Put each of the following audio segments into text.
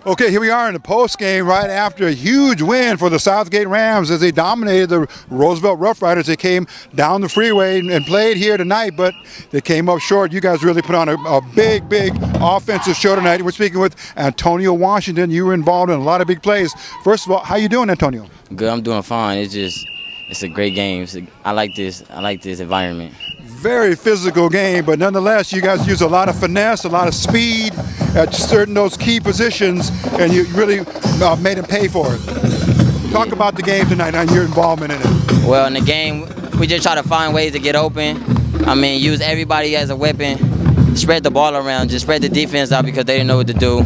Okay, here we are in the post game right after a huge win for the Southgate Rams as they dominated the Roosevelt Rough Riders. They came down the freeway and played here tonight, but they came up short. You guys really put on a big offensive show tonight. We're speaking with Antonio Washington. You were involved in a lot of big plays. First of all, how you doing, Antonio? Good, I'm doing fine. It's a great game. I like this environment. Very physical game, but nonetheless, you guys use a lot of finesse, a lot of speed at certain those key positions, and you really made them pay for it. Talk about the game tonight and your involvement in it. Well, in the game, we just try to find ways to get open. I mean, use everybody as a weapon, spread the ball around, just spread the defense out because they didn't know what to do.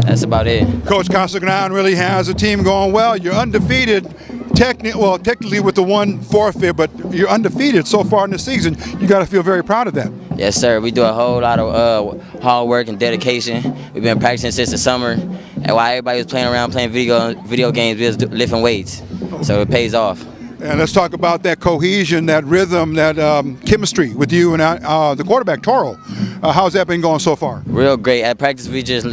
That's about it. Coach Casagran really has a team going well. You're undefeated. Technically with the one forfeit, but you're undefeated so far in the season. You got to feel very proud of that. Yes, sir. We do a whole lot of hard work and dedication. We've been practicing since the summer, and while everybody was playing around playing video games, we was lifting weights. So it pays off. And let's talk about that cohesion, that rhythm, that chemistry with you and the quarterback, Toro. How's that been going so far? Real great. At practice, we just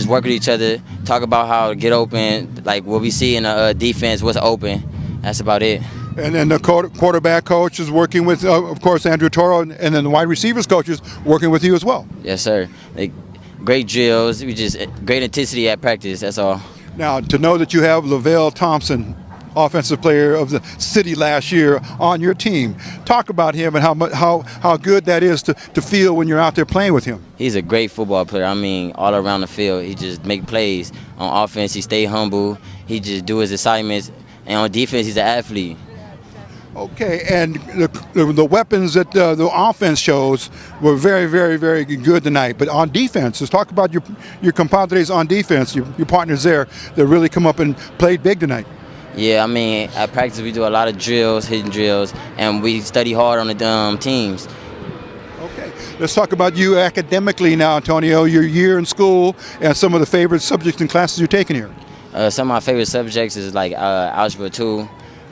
work with each other, talk about how to get open, like what we see in the defense, what's open. That's about it. And then the quarterback coach is working with, of course, Andrew Toro, and then the wide receivers coach is working with you as well. Yes, sir. Like, great drills, great intensity at practice, that's all. Now, to know that you have Lavelle Thompson, offensive player of the city last year, on your team, talk about him and how good that is to feel when you're out there playing with him. He's a great football player. I mean, all around the field, he just make plays. On offense, he stay humble. He just do his assignments. And on defense, he's an athlete. Okay, and the weapons that the offense shows were very, very, very good tonight. But on defense, let's talk about your compadres on defense, your partners there that really come up and played big tonight. Yeah, I mean, at practice we do a lot of drills, hidden drills, and we study hard on the teams. Okay, let's talk about you academically now, Antonio. Your year in school and some of the favorite subjects and classes you're taking here. Some of my favorite subjects is like Algebra 2,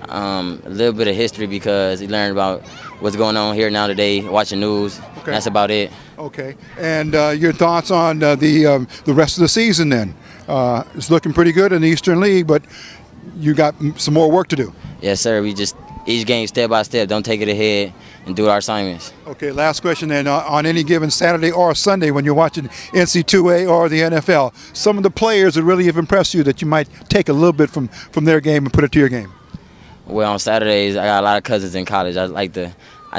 a little bit of history because you learn about what's going on here now today, watching news. Okay. That's about it. Okay, and your thoughts on the rest of the season then? It's looking pretty good in the Eastern League, but you got some more work to do. Yes, sir. We just each game step by step. Don't take it ahead and do our assignments. Okay, last question then. On any given Saturday or Sunday when you're watching NC2A or the NFL, some of the players that really have impressed you that you might take a little bit from their game and put it to your game? Well, on Saturdays, I got a lot of cousins in college. I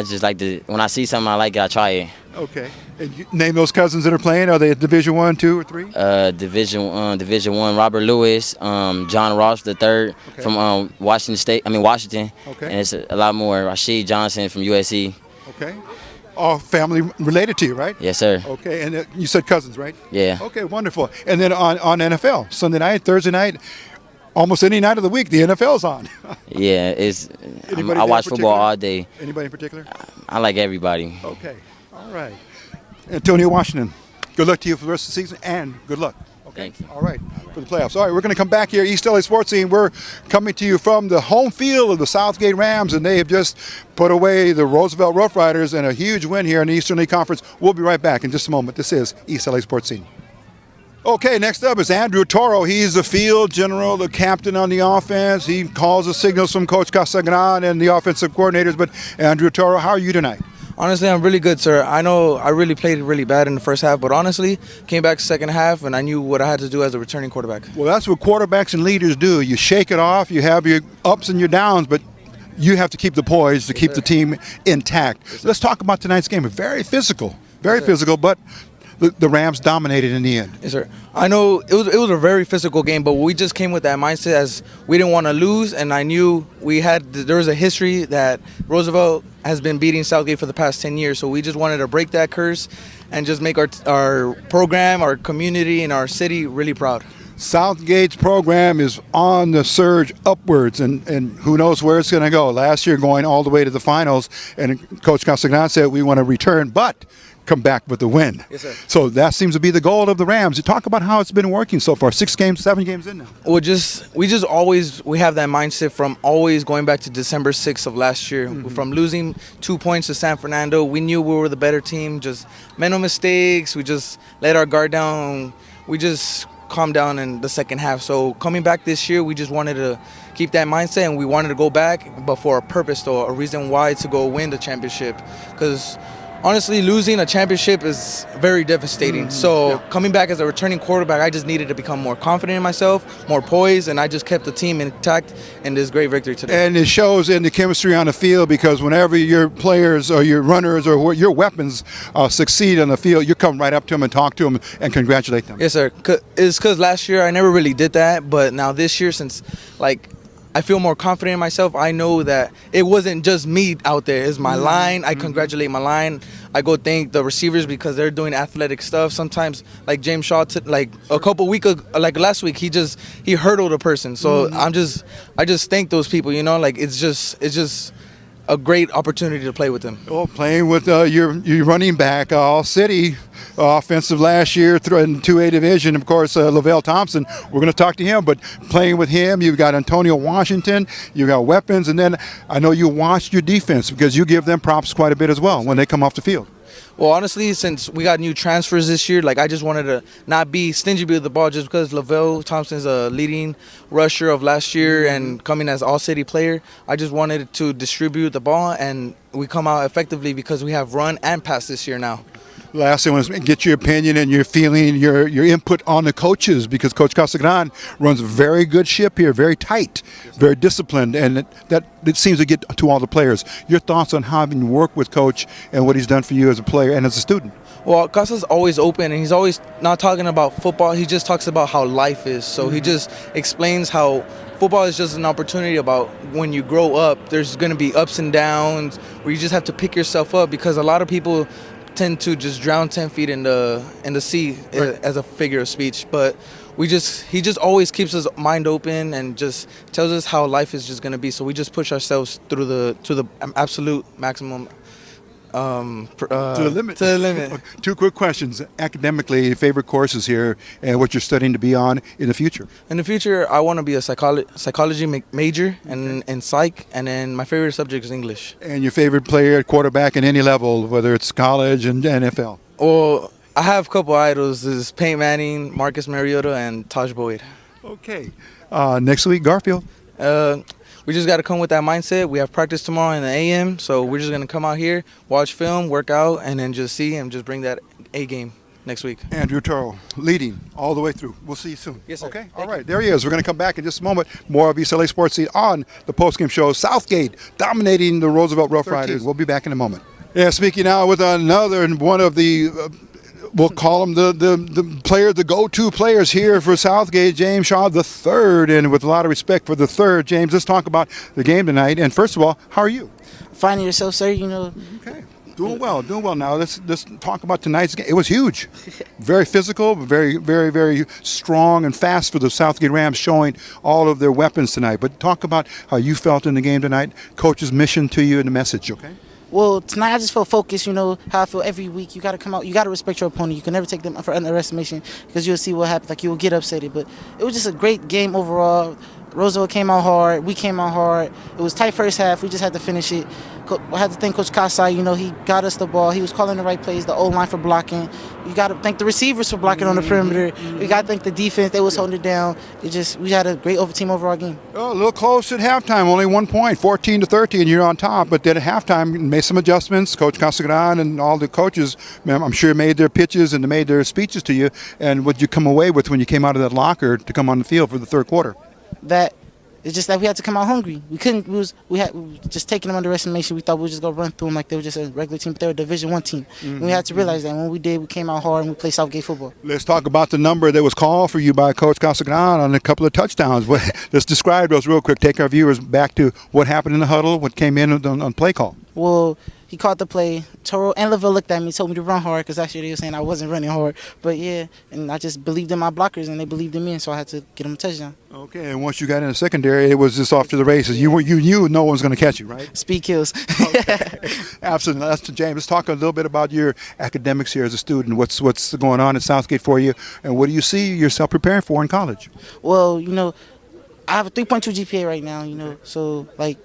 just like to, when I see something I like it, I try it. Okay. And you name those cousins that are playing. Are they at Division 1, 2, or 3? Division 1, Robert Lewis, John Ross III from Washington. Okay. And it's a lot more. Rashid Johnson from USC. Okay. All family related to you, right? Yes, sir. Okay. And you said cousins, right? Yeah. Okay, wonderful. And then on NFL, Sunday night, Thursday night, almost any night of the week, the NFL's on. Yeah, I watch football all day. Anybody in particular? I like everybody. Okay, all right. Antonio Washington, good luck to you for the rest of the season, and good luck. Okay. Thanks. All right, for the playoffs. All right, we're going to come back here, East L.A. Sports Scene. We're coming to you from the home field of the Southgate Rams, and they have just put away the Roosevelt Rough Riders in a huge win here in the Eastern League Conference. We'll be right back in just a moment. This is East L.A. Sports Scene. Okay, next up is Andrew Toro. He's the field general, the captain on the offense. He calls the signals from Coach Casagran and the offensive coordinators. But Andrew Toro, how are you tonight? Honestly, I'm really good, sir. I know I really played really bad in the first half, but honestly, came back second half, and I knew what I had to do as a returning quarterback. Well, that's what quarterbacks and leaders do. You shake it off. You have your ups and your downs, but you have to keep the poise to keep the team intact. Let's talk about tonight's game. Very physical, but the Rams dominated in the end. Yes, sir. I know it was a very physical game, but we just came with that mindset as we didn't want to lose, and I knew there was a history that Roosevelt has been beating Southgate for the past 10 years, so we just wanted to break that curse and just make our program, our community, and our city really proud. Southgate's program is on the surge upwards, and who knows where it's going to go. Last year going all the way to the finals, and Coach Casagran said we want to return, but come back with the win. Yes, sir. So that seems to be the goal of the Rams. You talk about how it's been working so far. 6 games, 7 games in now. Well, we have that mindset from always going back to December 6th of last year. Mm-hmm. From losing 2 points to San Fernando, we knew we were the better team. Just made no mistakes. We just let our guard down. We just calmed down in the second half. So coming back this year, we just wanted to keep that mindset, and we wanted to go back, but for a purpose, though, a reason why to go win the championship. Because honestly, losing a championship is very devastating. Mm-hmm. So coming back as a returning quarterback, I just needed to become more confident in myself, more poised, and I just kept the team intact in this great victory today. And it shows in the chemistry on the field, because whenever your players or your runners or your weapons succeed on the field, you come right up to them and talk to them and congratulate them. Yes, sir. It's because last year I never really did that, but now this year, since I feel more confident in myself, I know that it wasn't just me out there. It's my line. I congratulate my line. I go thank the receivers because they're doing athletic stuff. Sometimes, like James Shaw, a couple weeks ago, like last week, he hurdled a person. So I just thank those people. It's just a great opportunity to play with him. Well, playing with your running back, All City offensive last year in 2A division, of course, Lavelle Thompson. We're going to talk to him, but playing with him, you've got Antonio Washington, you've got weapons, and then I know you watched your defense because you give them props quite a bit as well when they come off the field. Well, honestly, since we got new transfers this year, like I just wanted to not be stingy with the ball just because Lavelle Thompson's a leading rusher of last year and coming as all-city player. I just wanted to distribute the ball, and we come out effectively because we have run and pass this year now. Last, I want to get your opinion and your feeling, your input on the coaches, because Coach Casagran runs a very good ship here, very tight, very disciplined, and it seems to get to all the players. Your thoughts on having worked with Coach and what he's done for you as a player and as a student? Well, Casa's always open, and he's always not talking about football. He just talks about how life is. So he just explains how football is just an opportunity about when you grow up, there's going to be ups and downs where you just have to pick yourself up, because a lot of people tend to just drown 10 feet in the sea, right, as a figure of speech. But he just always keeps his mind open and just tells us how life is just going to be. So we just push ourselves to the absolute maximum. To the limit. Two quick questions. Academically, favorite courses here and what you're studying to be on in the future? In the future, I want to be a psychology major and psych, and then my favorite subject is English. And your favorite player, quarterback at any level, whether it's college and NFL? Well, I have a couple idols. There's Peyton Manning, Marcus Mariota, and Taj Boyd. Okay. Next week, Garfield. We just got to come with that mindset. We have practice tomorrow in the AM, so we're just going to come out here, watch film, work out, and then just see and just bring that A game next week. Andrew Toro, leading all the way through. We'll see you soon. Yes, sir. Okay, all right, there he is. We're going to come back in just a moment. More of East L.A. Sports Scene on the postgame show. Southgate dominating the Roosevelt Rough Riders. We'll be back in a moment. Yeah, speaking now with another one of the we'll call them the players, the go-to players here for Southgate, James Shaw the third, and with a lot of respect for the third. James, let's talk about the game tonight. And first of all, how are you? Finding yourself, sir, you know. Okay, doing well now. Let's talk about tonight's game. It was huge, very physical, very, very, very strong and fast for the Southgate Rams, showing all of their weapons tonight. But talk about how you felt in the game tonight, Coach's mission to you and the message, okay? Well, tonight I just felt focused, you know, how I feel every week. You got to come out, you got to respect your opponent. You can never take them for underestimation, because you'll see what happens. Like, you will get upset. But it was just a great game overall. Roosevelt came out hard. We came out hard. It was tight first half. We just had to finish it. I had to thank Coach Casa. You know, he got us the ball. He was calling the right plays, the O-line for blocking. You got to thank the receivers for blocking on the perimeter. We got to thank the defense. They was holding it down. We had a great team overall game. Oh, a little close at halftime. Only 1 point, 14-13. You're on top. But then at halftime, made some adjustments. Coach Casagran and all the coaches, I'm sure, made their pitches and made their speeches to you. And what did you come away with when you came out of that locker to come on the field for the third quarter? That it's just that we had to come out hungry. We couldn't. We were just taking them under estimation. We thought we were just gonna run through them like they were just a regular team, but they were a Division I team. And we had to realize that when we did, we came out hard and we played Southgate football. Let's talk about the number that was called for you by Coach Casagran on a couple of touchdowns. Let's describe those real quick. Take our viewers back to what happened in the huddle, what came in on play call. Well, he caught the play. Toro and Lavelle looked at me, told me to run hard, because actually they were saying I wasn't running hard. But yeah, and I just believed in my blockers, and they believed in me, and so I had to get them a touchdown. Okay, and once you got in the secondary, it was just off to the races. You knew no one was going to catch you, right? Speed kills. Okay. Absolutely. That's to James. Let's talk a little bit about your academics here as a student. What's going on at Southgate for you, and what do you see yourself preparing for in college? Well, you know, I have a 3.2 GPA right now, you know, so like,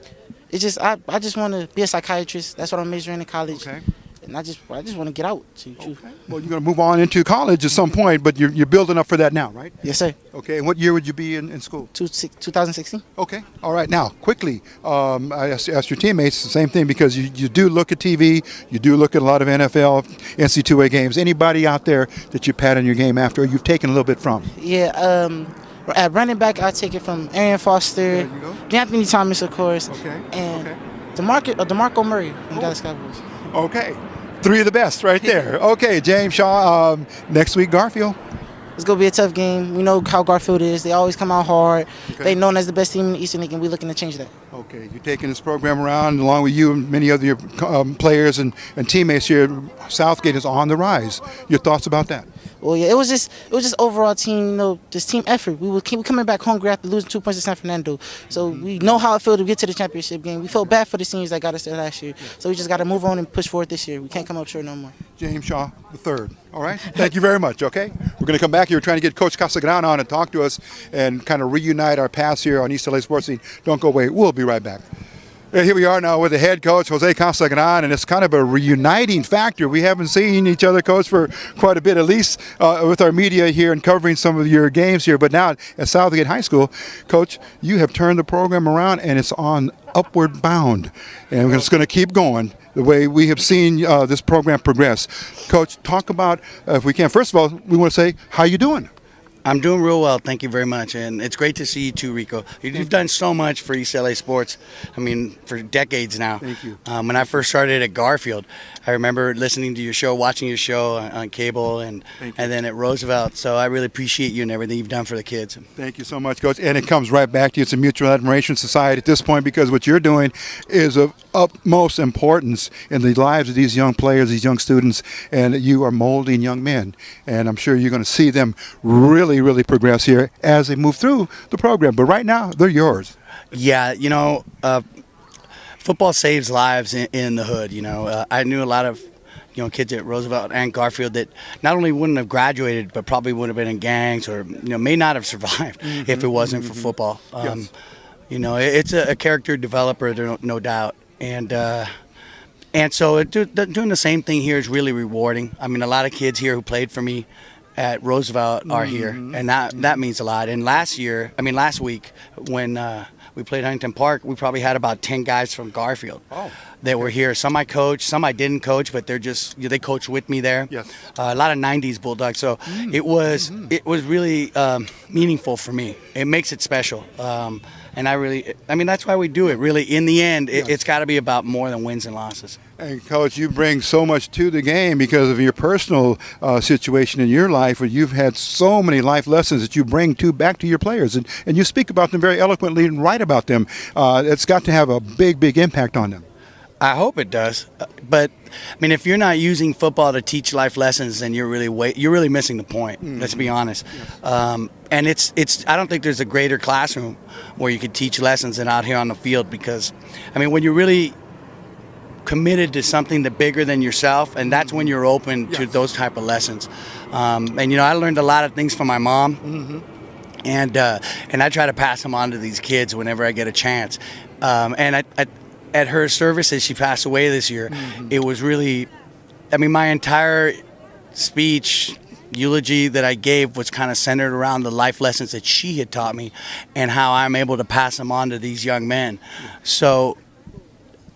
it's just I just want to be a psychiatrist. That's what I'm majoring in college. Okay. And I just want to get out. Okay. Well, you're going to move on into college at some point, but you're building up for that now, right? Yes, sir. Okay. And what year would you be in school? 2016. Okay. All right. Now, quickly, I asked your teammates the same thing, because you do look at TV, you do look at a lot of NFL, NC2A games. Anybody out there that you pat in your game after, or you've taken a little bit from? Yeah. At running back, I take it from Arian Foster, Anthony Thomas, of course, and DeMarco Murray from Dallas Cowboys. Okay. 3 of the best right there. Okay, James Shaw, next week, Garfield. It's going to be a tough game. We know how Garfield is. They always come out hard. Okay. They're known as the best team in the Eastern League, and we're looking to change that. Okay, you're taking this program around along with you and many other your players and teammates here. Southgate is on the rise. Your thoughts about that? Well, yeah, it was just overall team, just team effort. We keep coming back hungry after losing 2 points to San Fernando. So we know how it feels to get to the championship game. We felt bad for the seniors that got us there last year. So we just got to move on and push forward this year. We can't come up short no more. James Shaw III. All right. Thank you very much. Okay. We're going to come back here. We're trying to get Coach Casagran on and talk to us and kind of reunite our paths here on East L.A. Sports Scene. Don't go away. We'll be right back. Here we are now with the head coach, Jose Casagran, and it's kind of a reuniting factor. We haven't seen each other, Coach, for quite a bit, at least with our media here and covering some of your games here. But now at Southgate High School, Coach, you have turned the program around, and it's on upward bound. And it's going to keep going the way we have seen this program progress. Coach, talk about, if we can, first of all, we want to say, how you doing? I'm doing real well, thank you very much, and it's great to see you too, Rico. You've done so much for East L.A. sports, I mean, for decades now. Thank you. When I first started at Garfield, I remember listening to your show, watching your show on cable, and then at Roosevelt, so I really appreciate you and everything you've done for the kids. Thank you so much, Coach, and it comes right back to you. It's a mutual admiration society at this point because what you're doing is of utmost importance in the lives of these young players, these young students, and you are molding young men, and I'm sure you're going to see them really progress here as they move through the program. But right now, they're yours. Yeah, football saves lives in the hood. I knew a lot of kids at Roosevelt and Garfield that not only wouldn't have graduated, but probably would have been in gangs or may not have survived if it wasn't for football. Yes. It's a character developer, no doubt, and so doing the same thing here is really rewarding. I mean, a lot of kids here who played for me at Roosevelt are here, and that means a lot. And last week when we played Huntington Park, we probably had about 10 guys from Garfield that were here. Some I coached, some I didn't coach, but they coached with me there. Yes. A lot of 90s Bulldogs, so it was really meaningful for me. It makes it special. And that's why we do it. Really, in the end, it's got to be about more than wins and losses. And Coach, you bring so much to the game because of your personal situation in your life, where you've had so many life lessons that you bring back to your players, and you speak about them very eloquently and write about them. It's got to have a big impact on them. I hope it does, but I mean, if you're not using football to teach life lessons, then you're really missing the point. Let's be honest. And I don't think there's a greater classroom where you could teach lessons than out here on the field, because I mean, when you're really committed to something that bigger than yourself, and that's when you're open to those type of lessons. And I learned a lot of things from my mom, and I try to pass them on to these kids whenever I get a chance. And at her services, she passed away this year. It was really, my entire speech, eulogy that I gave was kind of centered around the life lessons that she had taught me and how I'm able to pass them on to these young men. So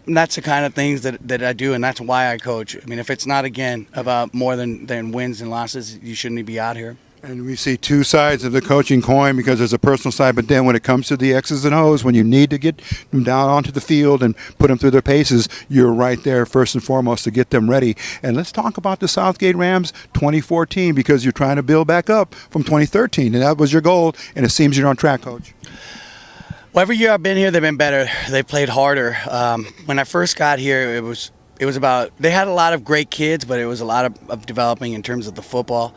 that's the kind of things that I do, and that's why I coach. I mean, if it's not, again, about more than wins and losses, you shouldn't be out here. And we see two sides of the coaching coin, because there's a personal side, but then when it comes to the X's and O's, when you need to get them down onto the field and put them through their paces, you're right there first and foremost to get them ready. And let's talk about the Southgate Rams 2014, because you're trying to build back up from 2013, and that was your goal, and it seems you're on track, Coach. Well, every year I've been here, they've been better. They've played harder. When I first got here, it was about, they had a lot of great kids, but it was a lot of developing in terms of the football.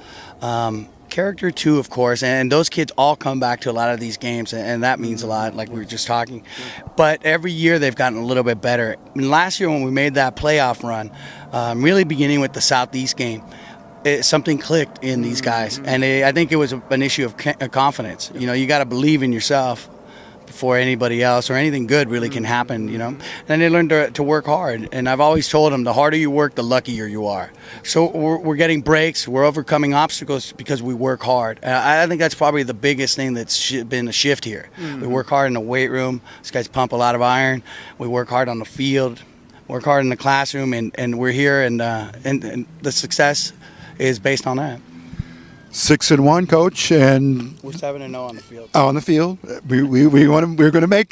Character too, of course, and those kids all come back to a lot of these games, and that means a lot, like we were just talking. But every year they've gotten a little bit better. And last year when we made that playoff run, really beginning with the Southeast game, something clicked in these guys, and I think it was an issue of confidence. You got to believe in yourself before anybody else or anything good really can happen, And they learned to work hard. And I've always told them, the harder you work, the luckier you are. So we're getting breaks, we're overcoming obstacles because we work hard. And I think that's probably the biggest thing that's been a shift here. We work hard in the weight room. These guys pump a lot of iron. We work hard on the field, work hard in the classroom, and we're here, and the success is based on that. 6-1, Coach, and we're 7-0 on the field. On the field, we're going to make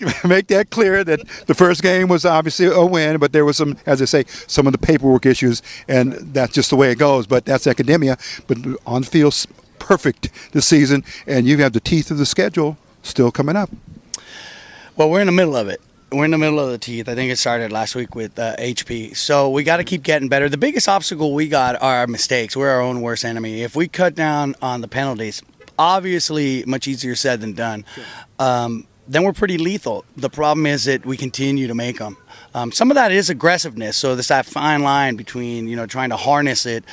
that clear that the first game was obviously a win, but there was some, as I say, some of the paperwork issues, and that's just the way it goes. But that's academia. But on the field, perfect this season, and you have the teeth of the schedule still coming up. Well, we're in the middle of it. we're in the middle of the teeth. I think it started last week with HP. So we got to keep getting better. The biggest obstacle we got are our mistakes. We're our own worst enemy. If we cut down on the penalties, obviously much easier said than done, then we're pretty lethal. The problem is that we continue to make them. Some of that is aggressiveness. So there's that fine line between, trying to harness it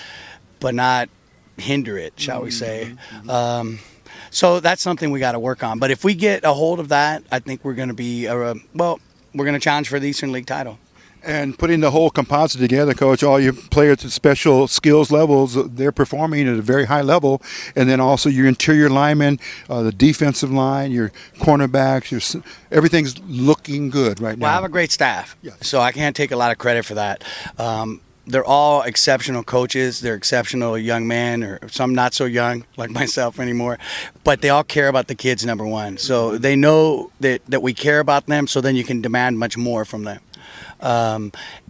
but not hinder it, shall we say. So that's something we got to work on. But if we get a hold of that, I think we're going to be, we're going to challenge for the Eastern League title. And putting the whole composite together, Coach, all your players at special skills levels, they're performing at a very high level. And then also your interior linemen, the defensive line, your cornerbacks, everything's looking good right now. Well, I have a great staff, yes. So I can't take a lot of credit for that. They're all exceptional coaches. They're exceptional young men, or some not so young, like myself anymore. But they all care about the kids, number one. So they know that we care about them, so then you can demand much more from them.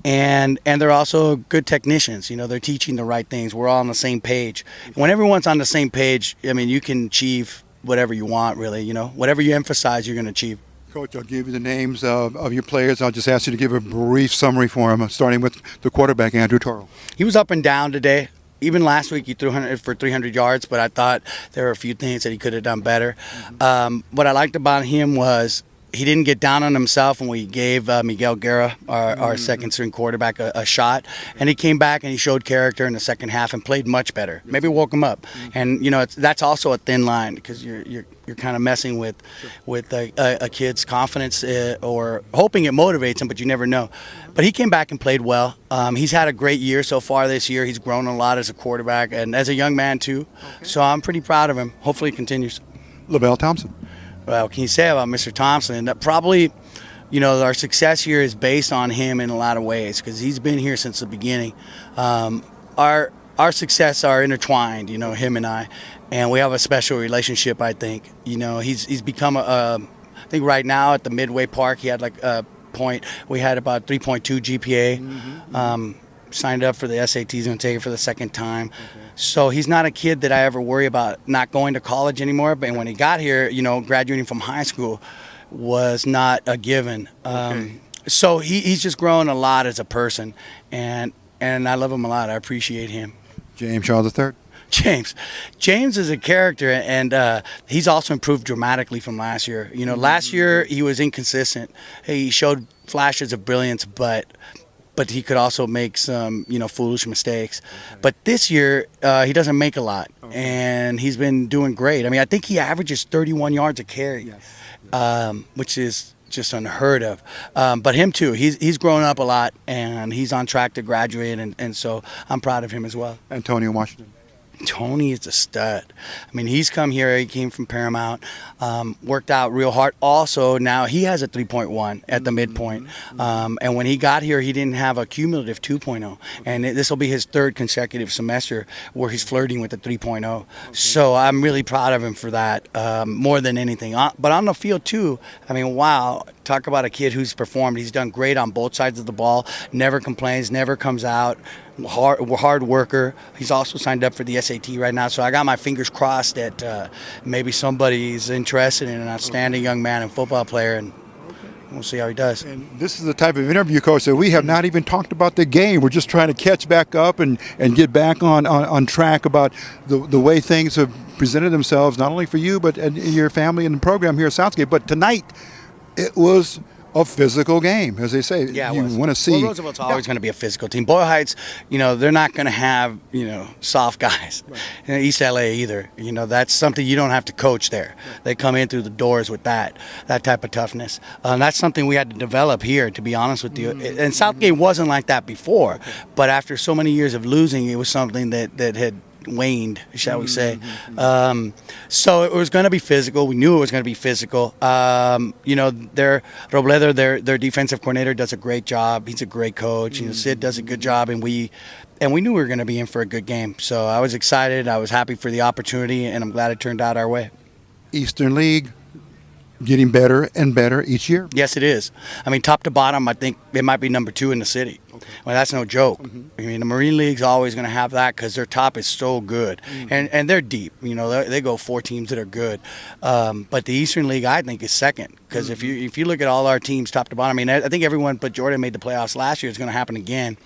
And they're also good technicians. They're teaching the right things. We're all on the same page. When everyone's on the same page, you can achieve whatever you want, really. Whatever you emphasize, you're going to achieve. Coach, I'll give you the names of your players. I'll just ask you to give a brief summary for them, starting with the quarterback, Andrew Toro. He was up and down today. Even last week, he threw for 300 yards, but I thought there were a few things that he could have done better. What I liked about him was he didn't get down on himself when we gave Miguel Guerra, our second-string quarterback, a shot. And he came back and he showed character in the second half and played much better. Maybe woke him up. And, that's also a thin line because you're kind of messing with a kid's confidence or hoping it motivates him, but you never know. But he came back and played well. He's had a great year so far this year. He's grown a lot as a quarterback and as a young man, too. Okay. So I'm pretty proud of him. Hopefully he continues. LaBelle Thompson. Well, what can you say about Mr. Thompson? That probably, our success here is based on him in a lot of ways because he's been here since the beginning. Our success are intertwined, him and I, and we have a special relationship, I think. He's become I think right now at the Midway Park, he had like a point. We had about 3.2 GPA. Signed up for the SATs and take it for the second time. Okay. So he's not a kid that I ever worry about not going to college anymore. But when he got here, graduating from high school was not a given. Okay. So he's just grown a lot as a person, and I love him a lot. I appreciate him. James Shaw III. James is a character, and he's also improved dramatically from last year. Last year he was inconsistent. He showed flashes of brilliance, but he could also make some, foolish mistakes. Okay. But this year, he doesn't make a lot, and he's been doing great. I think he averages 31 yards a carry, which is just unheard of. But him too, he's grown up a lot, and he's on track to graduate, and so I'm proud of him as well. Antonio Washington. Tony is a stud. He's come here. He came from Paramount, worked out real hard. Also, now he has a 3.1 at the midpoint. And when he got here, he didn't have a cumulative 2.0. And this will be his third consecutive semester where he's flirting with the 3.0. Okay. So I'm really proud of him for that, more than anything. But on the field, too, wow. Talk about a kid who's performed. He's done great on both sides of the ball, never complains, never comes out. Hard worker. He's also signed up for the SAT right now, so I got my fingers crossed that maybe somebody's interested in an outstanding young man and football player, and we'll see how he does. And this is the type of interview, Coach, that we have not even talked about the game. We're just trying to catch back up and get back on track about the way things have presented themselves, not only for you, but your family and the program here at Southgate. But tonight, it was a physical game, as they say. Yeah, you want to see. Well, Roosevelt's always going to be a physical team. Boyle Heights, they're not going to have, soft guys. Right. East L.A. either. That's something you don't have to coach there. Right. They come in through the doors with that type of toughness. That's something we had to develop here, to be honest with you. And Southgate wasn't like that before, but after so many years of losing, it was something that had waned, shall we say. So it was going to be physical. We knew it was going to be physical. Robledo, their defensive coordinator, does a great job. He's a great coach. Sid does a good job, and we knew we were going to be in for a good game. So I was excited. I was happy for the opportunity, and I'm glad it turned out our way. Eastern League getting better and better each year. Yes, it is. Top to bottom, I think it might be number 2 in the city. Okay. Well, that's no joke. I mean, the Marine League's always going to have that because their top is so good, and they're deep. You know, they go 4 teams that are good. But the Eastern League, I think, is second because if you look at all our teams top to bottom, I mean, I think everyone but Jordan made the playoffs last year. It's going to happen again,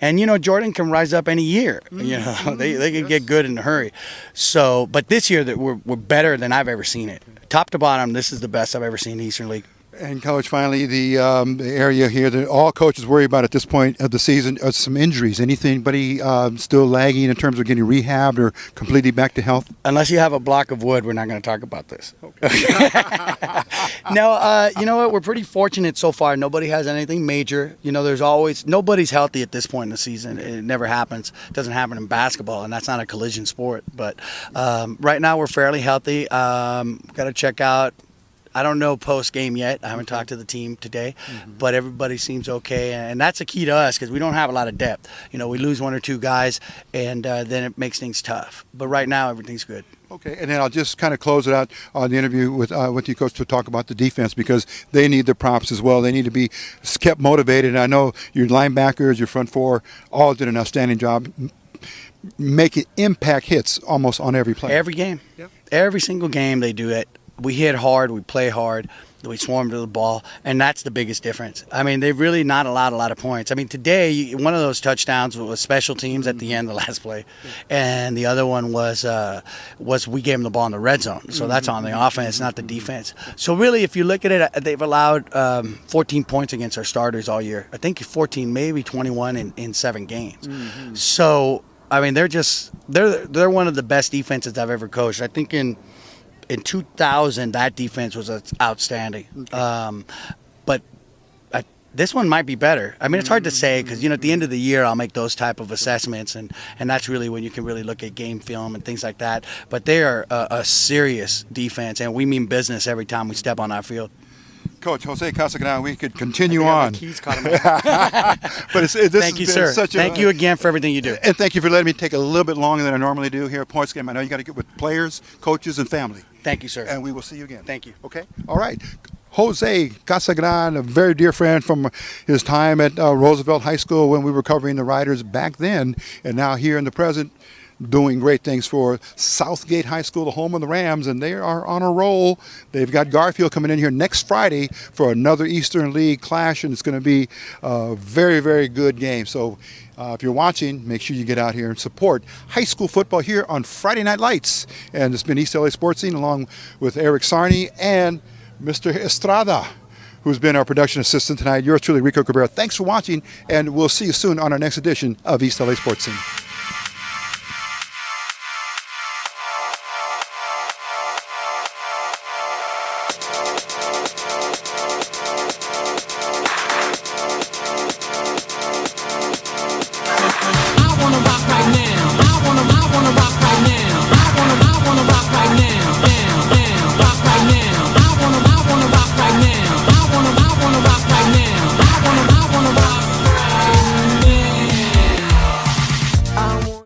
and you know, Jordan can rise up any year. You know, they can get good in a hurry. So, but this year that we're better than I've ever seen it. Top to bottom, this is the best I've ever seen in the Eastern League. And Coach, finally, the area here that all coaches worry about at this point of the season are some injuries. Anybody still lagging in terms of getting rehabbed or completely back to health? Unless you have a block of wood, we're not going to talk about this. Okay. No, you know what? We're pretty fortunate so far. Nobody has anything major. You know, nobody's healthy at this point in the season. It never happens. It doesn't happen in basketball, and that's not a collision sport. But right now, we're fairly healthy. Got to check out. I don't know post-game yet. I haven't talked to the team today, but everybody seems okay, and that's a key to us because we don't have a lot of depth. You know, we lose 1 or 2 guys, and then it makes things tough. But right now, everything's good. Okay, and then I'll just kind of close it out on the interview with you, Coach, to talk about the defense because they need the props as well. They need to be kept motivated. And I know your linebackers, your front 4, all did an outstanding job making impact hits almost on every play. Every game. Yep. Every single game they do it. We hit hard, we play hard, we swarm to the ball, and that's the biggest difference. I mean, they've really not allowed a lot of points. I mean, today, one of those touchdowns was special teams at the end of the last play, and the other one was we gave them the ball in the red zone. So that's on the offense, not the defense. So really, if you look at it, they've allowed 14 points against our starters all year. I think 14, maybe 21 in 7 games. So, I mean, they're one of the best defenses I've ever coached. I think in 2000, that defense was outstanding. But this one might be better. I mean, it's hard to say because, you know, at the end of the year, I'll make those type of assessments, and that's really when you can really look at game film and things like that. But they are a serious defense, and we mean business every time we step on our field. Coach Jose Casagran, we could continue on. But thank you, sir. Thank you again for everything you do. And thank you for letting me take a little bit longer than I normally do here at Points Game. I know you got to get with players, coaches, and family. Thank you, sir. And we will see you again. Thank you. Okay? All right. Jose Casagran, a very dear friend from his time at Roosevelt High School when we were covering the Riders back then, and now here in the present, doing great things for Southgate High School, the home of the Rams, and they are on a roll. They've got Garfield coming in here next Friday for another Eastern League clash, and it's going to be a very, very good game. So if you're watching, make sure you get out here and support high school football here on Friday Night Lights. And it's been East L.A. Sports Scene along with Erik Sarni and Mr. Estrada, who's been our production assistant tonight. Yours truly, Rico Cabrera. Thanks for watching, and we'll see you soon on our next edition of East L.A. Sports Scene.